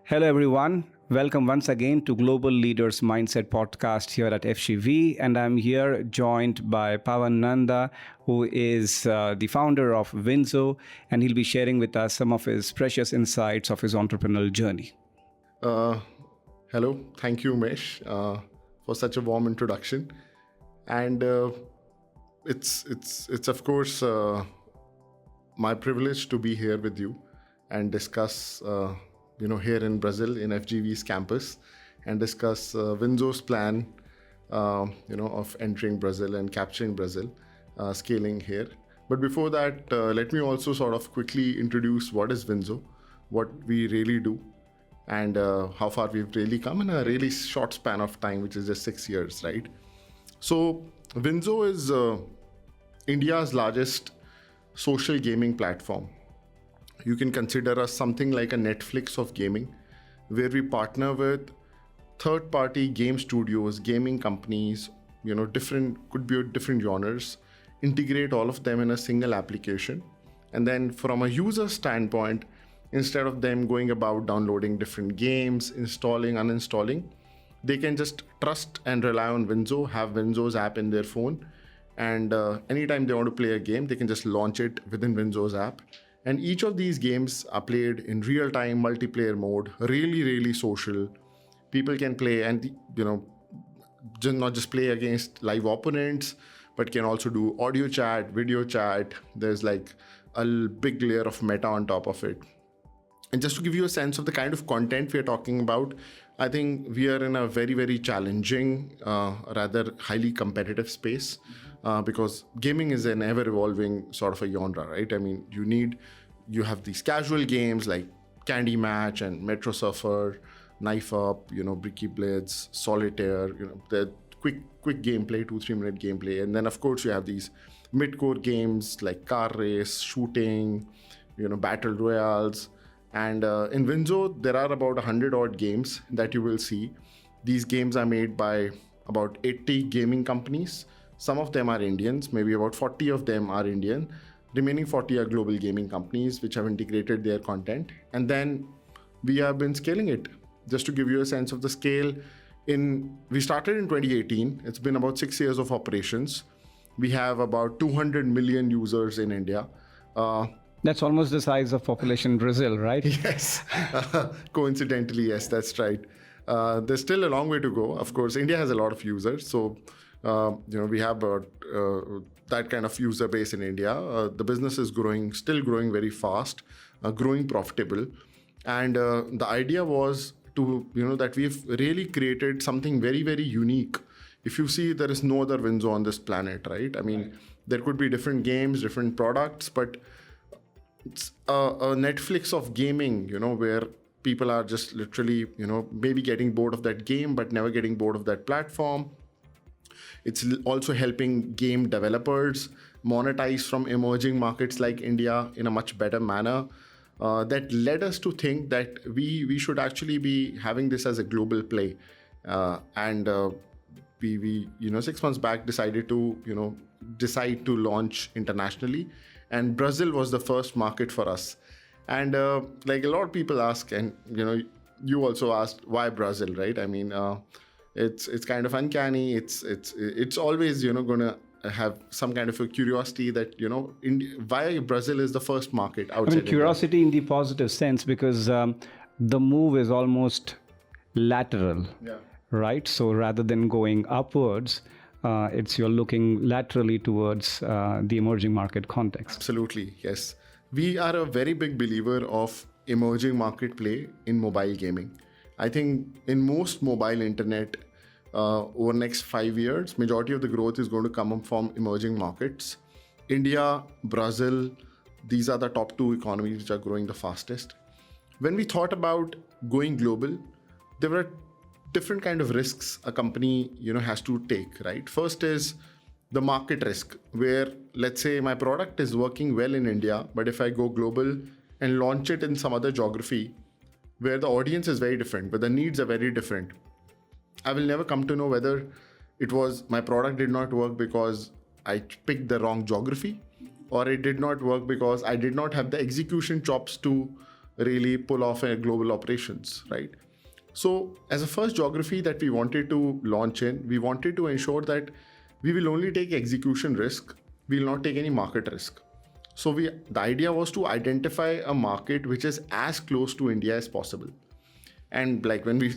Hello, everyone. Welcome once again to Global Leaders Mindset podcast here at FGV. And I'm here joined by Paavan Nanda, who is the founder of WinZO, and he'll be sharing with us some of his precious insights of his entrepreneurial journey. Hello. Thank you, Umesh, for such a warm introduction. And it's of course my privilege to be here with you and discuss here in Brazil, in FGV's campus, and discuss WinZO's plan, of entering Brazil and capturing Brazil, scaling here. But before that, let me also sort of quickly introduce what is WinZO, what we really do, and how far we've really come in a really short span of time, which is just 6 years, right? So WinZO is India's largest social gaming platform. You can consider us something like a Netflix of gaming, where we partner with third-party game studios, gaming companies, could be different genres, integrate all of them in a single application. And then from a user standpoint, instead of them going about downloading different games, installing, uninstalling, they can just trust and rely on WinZO, have WinZO's app in their phone. And anytime they want to play a game, they can just launch it within WinZO's app. And each of these games are played in real-time multiplayer mode, really, really social. People can play and, not just play against live opponents, but can also do audio chat, video chat. There's like a big layer of meta on top of it. And just to give you a sense of the kind of content we're talking about, I think we are in a very, very challenging, rather highly competitive space. Because gaming is an ever-evolving sort of a genre, right? I mean, you have these casual games like Candy Match and Metro Surfer, Knife Up, Bricky Blitz, Solitaire, the quick gameplay, 2-3 minute gameplay. And then, of course, you have these mid-core games like Car Race, Shooting, Battle Royales. And in WinZO, there are about 100 odd games that you will see. These games are made by about 80 gaming companies. Some of them are Indians, maybe about 40 of them are Indian. Remaining 40 are global gaming companies which have integrated their content. And then we have been scaling it. Just to give you a sense of the scale, we started in 2018. It's been about 6 years of operations. We have about 200 million users in India. That's almost the size of population in Brazil, right? Yes. Coincidentally, yes, that's right. There's still a long way to go. Of course, India has a lot of users. So we have that kind of user base in India. The business is still growing very fast, growing profitable. And the idea was that we've really created something very, very unique. If you see, there is no other WinZO on this planet, right? I mean, there could be different games, different products, but it's a Netflix of gaming, where people are just literally, maybe getting bored of that game, but never getting bored of that platform. It's also helping game developers monetize from emerging markets like India in a much better manner. That led us to think that we should actually be having this as a global play. And we 6 months back decided to launch internationally. And Brazil was the first market for us. And like a lot of people ask, and you also asked, why Brazil, right? I mean, it's kind of uncanny. It's always going to have some kind of a curiosity that why Brazil is the first market outside. Curiosity in the positive sense, because the move is almost lateral, right? So rather than going upwards, you're looking laterally towards the emerging market context. Absolutely, yes. We are a very big believer of emerging market play in mobile gaming. I think in most mobile internet, over the next 5 years, majority of the growth is going to come from emerging markets. India, Brazil, these are the top 2 economies which are growing the fastest. When we thought about going global, there were different kind of risks a company has to take, right? First is the market risk, where let's say my product is working well in India, but if I go global and launch it in some other geography where the audience is very different, but the needs are very different, I will never come to know whether it was my product did not work because I picked the wrong geography, or it did not work because I did not have the execution chops to really pull off a global operations, right? So as a first geography that we wanted to launch in, we wanted to ensure that we will only take execution risk, we will not take any market risk. So the idea was to identify a market which is as close to India as possible. And like when we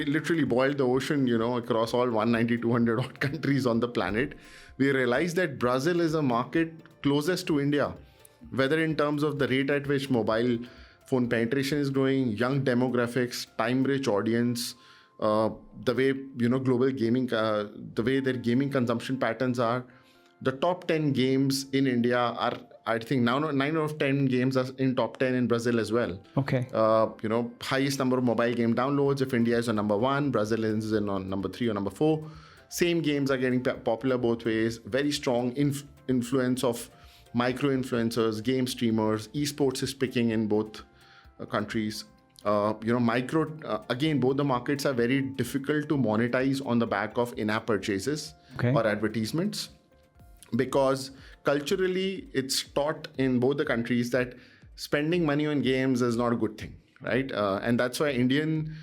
literally boiled the ocean, across all 190, 200 odd countries on the planet, we realized that Brazil is a market closest to India, whether in terms of the rate at which mobile phone penetration is growing, young demographics, time-rich audience, the way, global gaming, the way their gaming consumption patterns are. The top 10 games in India are, I think now 9 out of 10 games are in top 10 in Brazil as well. Okay. Highest number of mobile game downloads. If India is on number 1, Brazil is on number 3 or number 4. Same games are getting popular both ways. Very strong influence of micro-influencers, game streamers. Esports is picking in both countries. Again, both the markets are very difficult to monetize on the back of in-app purchases or advertisements, because culturally it's taught in both the countries that spending money on games is not a good thing, right? And that's why Indian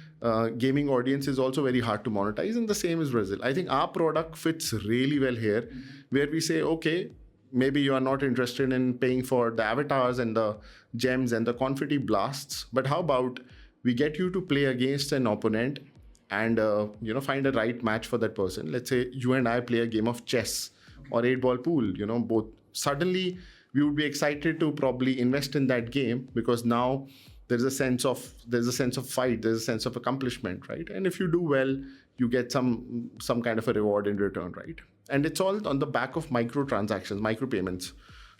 gaming audience is also very hard to monetize, and the same is Brazil. I think our product fits really well here, where we say, okay, maybe you are not interested in paying for the avatars and the gems and the confetti blasts, but how about we get you to play against an opponent and find a right match for that person. Let's say you and I play a game of chess or 8-ball pool, both. Suddenly we would be excited to probably invest in that game, because now there's a sense of fight, there's a sense of accomplishment, right? And if you do well, you get some kind of a reward in return, right? And it's all on the back of microtransactions, micropayments.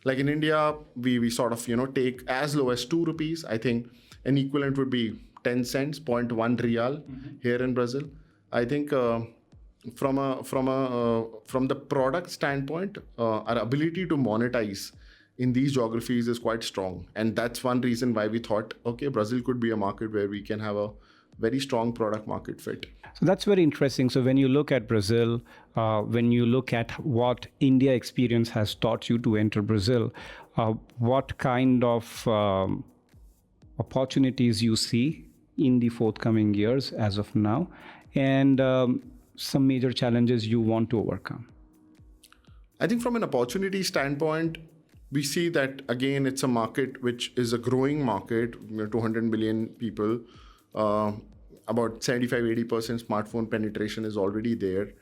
Like in India, we sort of take as low as 2 rupees. I think an equivalent would be 10 cents, 0.1 real here in Brazil. I think from the product standpoint, our ability to monetize in these geographies is quite strong. And that's one reason why we thought, okay, Brazil could be a market where we can have a very strong product market fit. So that's very interesting. So when you look at Brazil, when you look at what India experience has taught you to enter Brazil, what kind of opportunities you see in the forthcoming years as of now, and some major challenges you want to overcome? I think from an opportunity standpoint, we see that, again, it's a market which is a growing market, 200 million people. About 75-80% smartphone penetration is already there.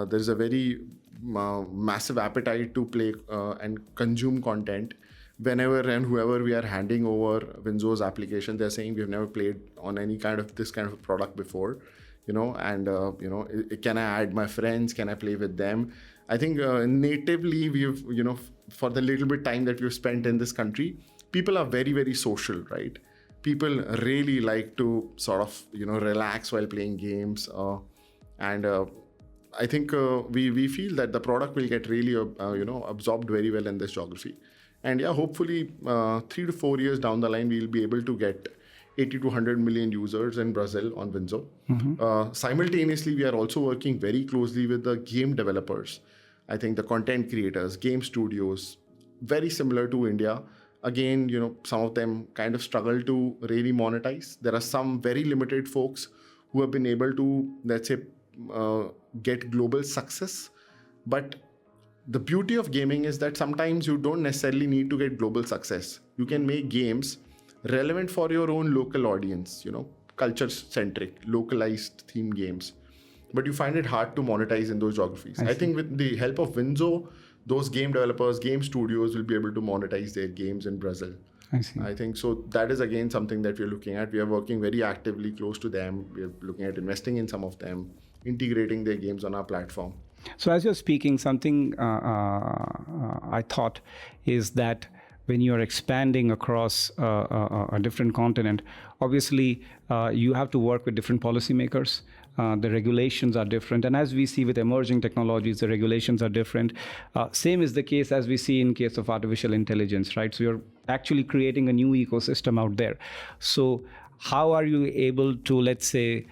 There's a very massive appetite to play and consume content. Whenever and whoever we are handing over WinZO's application, they're saying we've never played on this kind of a product before, can I add my friends? Can I play with them? I think natively we've, for the little bit time that we've spent in this country, people are very, very social, right? People really like to sort of, relax while playing games. And I think we feel that the product will get really, absorbed very well in this geography. And hopefully 3 to 4 years down the line, we'll be able to get 80 to 100 million users in Brazil on WinZO. Simultaneously, we are also working very closely with the game developers. I think the content creators, game studios, very similar to India. Again, some of them kind of struggle to really monetize. There are some very limited folks who have been able to, let's say, get global success. But the beauty of gaming is that sometimes you don't necessarily need to get global success. You can make games relevant for your own local audience, culture-centric, localized theme games. But you find it hard to monetize in those geographies. I think with the help of WinZO, those game developers, game studios will be able to monetize their games in Brazil. I think so. That is again something that we're looking at. We are working very actively close to them. We're looking at investing in some of them, integrating their games on our platform. So as you're speaking, something I thought is that when you're expanding across a different continent, obviously you have to work with different policymakers. The regulations are different. And as we see with emerging technologies, the regulations are different. Same is the case as we see in case of artificial intelligence, right? So you're actually creating a new ecosystem out there. So how are you able to, let's say,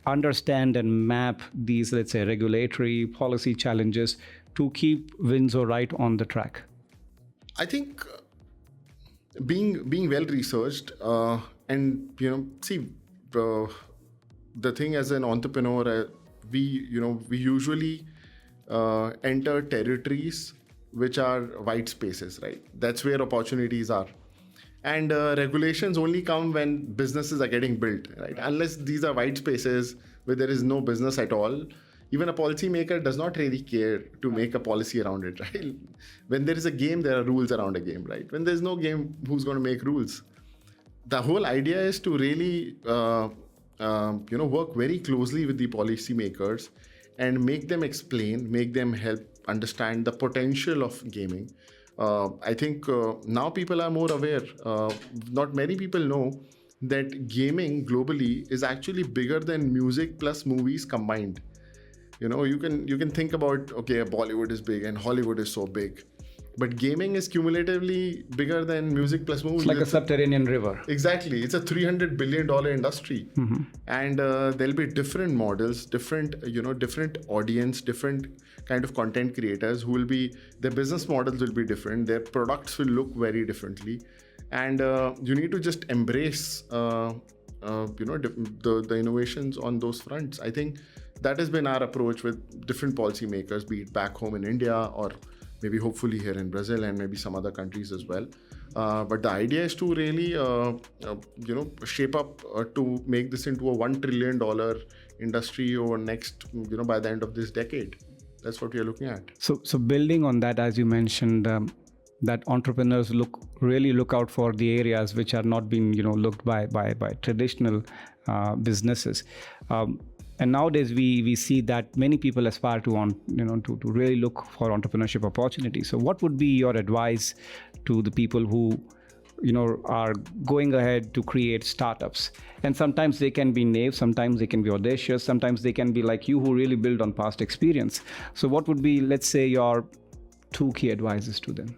understand and map these, let's say, regulatory policy challenges to keep WinZO right on the track? I think being well researched, and the thing as an entrepreneur, we usually enter territories which are white spaces, right? That's where opportunities are. And regulations only come when businesses are getting built, right? Unless these are white spaces where there is no business at all, even a policymaker does not really care to make a policy around it, right? When there is a game, there are rules around a game, right? When there's no game, who's going to make rules? The whole idea is to really, work very closely with the policymakers and make them explain, make them help understand the potential of gaming. I think now people are more aware. Not many people know that gaming globally is actually bigger than music plus movies combined. You can think about, okay, Bollywood is big and Hollywood is so big, but gaming is cumulatively bigger than music plus movies. It's like a subterranean river. Exactly. It's a $300 billion industry. Mm-hmm. And there'll be different models, different audience, different kind of content creators who will be, their business models will be different. Their products will look very differently. And you need to just embrace, the innovations on those fronts. I think that has been our approach with different policymakers, be it back home in India or maybe hopefully here in Brazil and maybe some other countries as well. But the idea is to really, shape up to make this into a $1 trillion industry over next, by the end of this decade. That's what we are looking at. So building on that, as you mentioned, that entrepreneurs really look out for the areas which are not being, looked by traditional businesses. And nowadays we see that many people aspire to really look for entrepreneurship opportunities. So what would be your advice to the people who, are going ahead to create startups? And sometimes they can be naive, sometimes they can be audacious, sometimes they can be like you who really build on past experience. So what would be, let's say, your 2 key advices to them?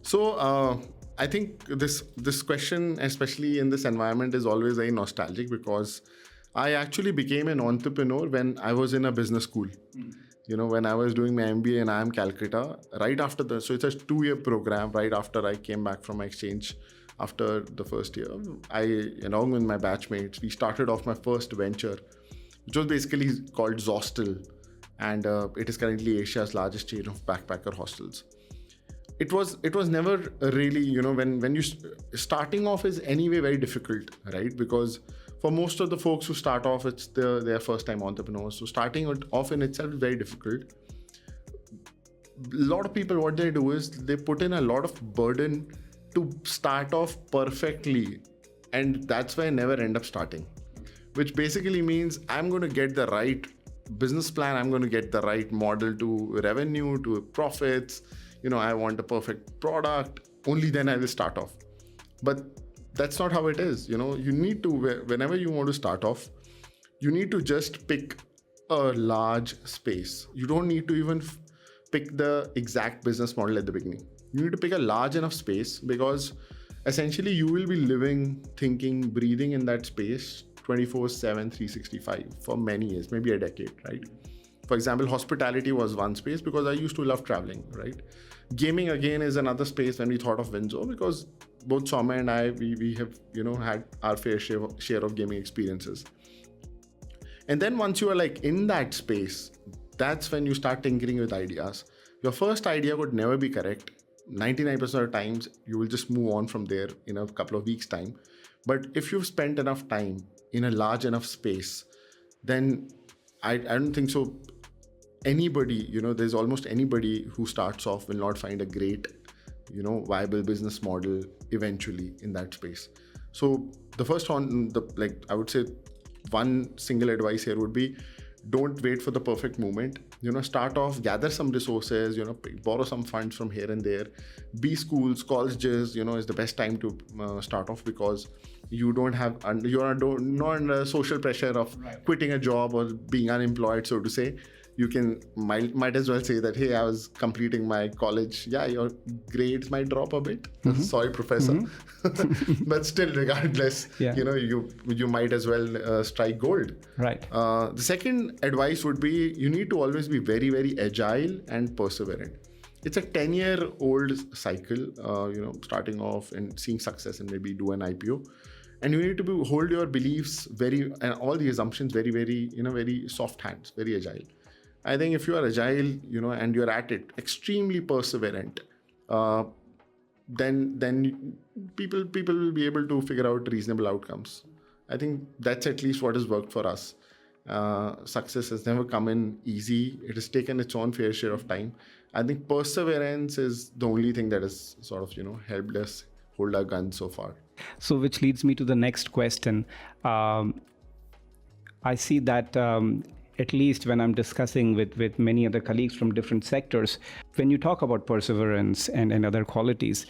So I think this question, especially in this environment, is always very nostalgic because I actually became an entrepreneur when I was in a business school. When I was doing my MBA in IIM Calcutta, right after so it's a 2-year program. Right after I came back from my exchange, after the first year, I, along with my batchmates, we started off my first venture, which was basically called Zostel, and it is currently Asia's largest chain of backpacker hostels. It was never really, when you starting off is anyway very difficult, right? Because for most of the folks who start off, it's their first time entrepreneurs. So starting off in itself is very difficult. A lot of people, what they do is they put in a lot of burden to start off perfectly. And that's why I never end up starting, which basically means I'm going to get the right business plan. I'm going to get the right model to revenue, to profits. I want a perfect product. Only then I will start off. But that's not how it is. You need to, whenever you want to start off, you need to just pick a large space. You don't need to even pick the exact business model at the beginning. You need to pick a large enough space because essentially you will be living, thinking, breathing in that space 24/7, 365 for many years, maybe a decade, right? For example, hospitality was one space because I used to love traveling, right? Gaming again is another space when we thought of WinZO because both Soumya and I, we have, had our fair share of gaming experiences. And then once you are like in that space, that's when you start tinkering with ideas. Your first idea would never be correct. 99% of the times, you will just move on from there in a couple of weeks' time. But if you've spent enough time in a large enough space, then I don't think so. Anybody, there's almost anybody who starts off will not find a great, viable business model eventually in that space. So the first one, I would say one single advice here would be, don't wait for the perfect moment. Start off, gather some resources, borrow some funds from here and there. B schools, colleges, is the best time to start off because you don't have, you're not under social pressure of quitting a job or being unemployed, so to say. You might as well say that, hey, I was completing my college. Yeah, your grades might drop a bit. Mm-hmm. Sorry, professor. Mm-hmm. But still, regardless, you might as well strike gold. Right. The second advice would be, you need to always be very, very agile and perseverant. it's a 10-year-old cycle, starting off and seeing success and maybe do an IPO. And you need to hold your beliefs and all the assumptions very, very, very soft hands, very agile. I think if you are agile, and you're at it, extremely perseverant, then people will be able to figure out reasonable outcomes. I think that's at least what has worked for us. Success has never come in easy. It has taken its own fair share of time. I think perseverance is the only thing that has sort of, helped us hold our guns so far. So which leads me to the next question. I see that at least when I'm discussing with many other colleagues from different sectors, when you talk about perseverance and other qualities,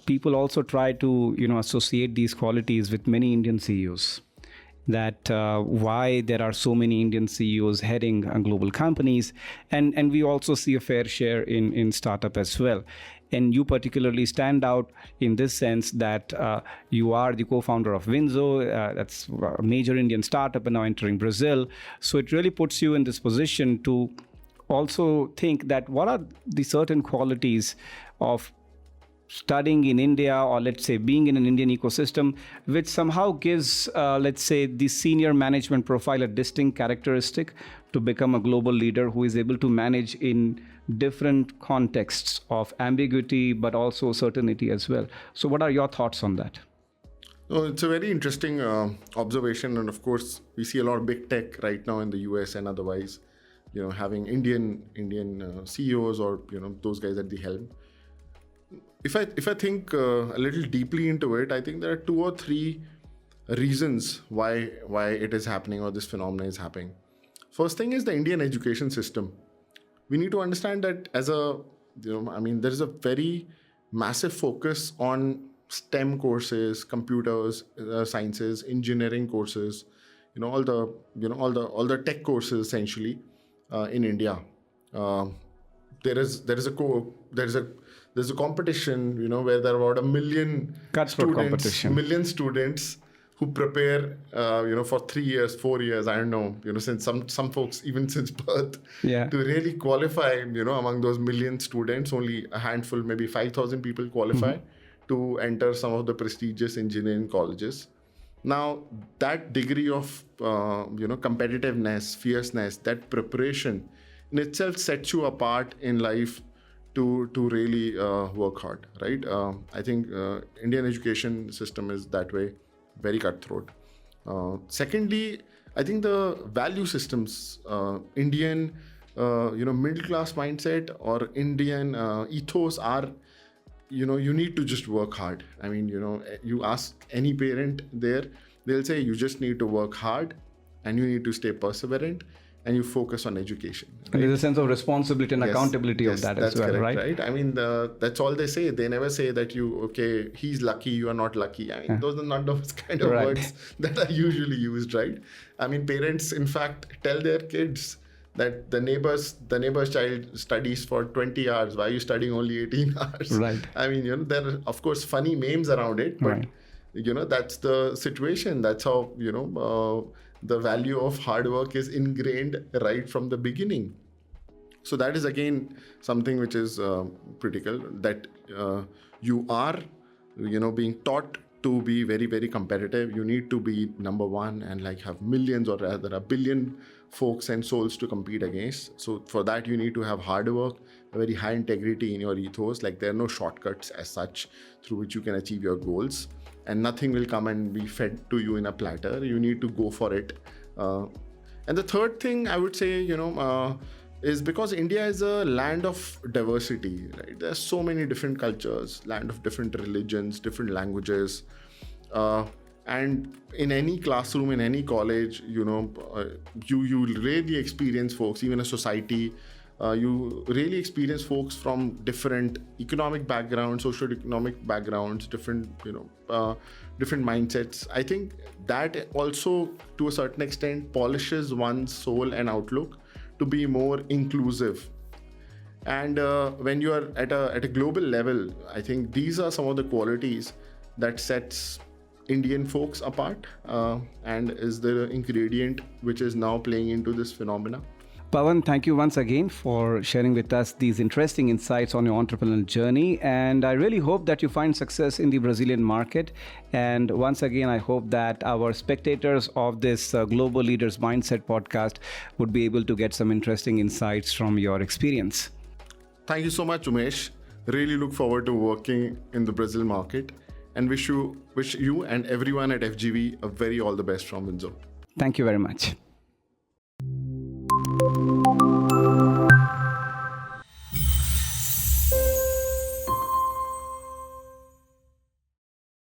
people also try to associate these qualities with many Indian CEOs. That why there are so many Indian CEOs heading global companies, and we also see a fair share in startup as well. And you particularly stand out in this sense that you are the co-founder of WinZO, that's a major Indian startup and now entering Brazil. So it really puts you in this position to also think that what are the certain qualities of studying in India, or let's say being in an Indian ecosystem, which somehow gives, let's say, the senior management profile a distinct characteristic to become a global leader who is able to manage in different contexts of ambiguity, but also certainty as well. So what are your thoughts on that? No, it's a very interesting observation. And of course, we see a lot of big tech right now in the US and otherwise, having Indian CEOs or, those guys at the helm. If I think a little deeply into it, I think there are 2 or 3 reasons why it is happening or this phenomenon is happening. First thing is the Indian education system. We need to understand that there is a very massive focus on STEM courses, computers, sciences, engineering courses, all the tech courses essentially in India. There's a competition, where there are about 1 million students who prepare, for 3 years, 4 years, I don't know, since some folks, even since birth, to really qualify, among those million students, only a handful, maybe 5,000 people qualify to enter some of the prestigious engineering colleges. Now, that degree of, competitiveness, fierceness, that preparation in itself sets you apart in life to really work hard, right? I think Indian education system is that way, very cutthroat. Secondly, I think the value systems, Indian, middle class mindset or Indian ethos are, you need to just work hard. I mean, you ask any parent there, they'll say you just need to work hard and you need to stay perseverant and you focus on education. Right? And there's a sense of responsibility and accountability of that as well, correct, right? I mean, that's all they say. They never say that he's lucky, you are not lucky. I mean, those are not those kind of words that are usually used, right? I mean, parents, in fact, tell their kids that the neighbor's child studies for 20 hours. Why are you studying only 18 hours? Right. I mean, there are, of course, funny memes around it, but, that's the situation. That's how, the value of hard work is ingrained right from the beginning. So that is again something which is critical, that you are, being taught to be very, very competitive. You need to be number one and have millions or rather 1 billion folks and souls to compete against. So for that, you need to have hard work, a very high integrity in your ethos. There are no shortcuts as such through which you can achieve your goals. And nothing will come and be fed to you in a platter. You need to go for it. And the third thing I would say, is because India is a land of diversity, right? There are so many different cultures, land of different religions, different languages. And in any classroom, in any college, you really experience folks, even a society, you really experience folks from different economic backgrounds, socio-economic backgrounds, different mindsets. I think that also, to a certain extent, polishes one's soul and outlook to be more inclusive. And when you are at a global level, I think these are some of the qualities that sets Indian folks apart and is the ingredient which is now playing into this phenomena. Paavan, thank you once again for sharing with us these interesting insights on your entrepreneurial journey. And I really hope that you find success in the Brazilian market. And once again, I hope that our spectators of this Global Leaders Mindset podcast would be able to get some interesting insights from your experience. Thank you so much, Umesh. Really look forward to working in the Brazil market and wish you and everyone at FGV a very all the best from WinZO. Thank you very much.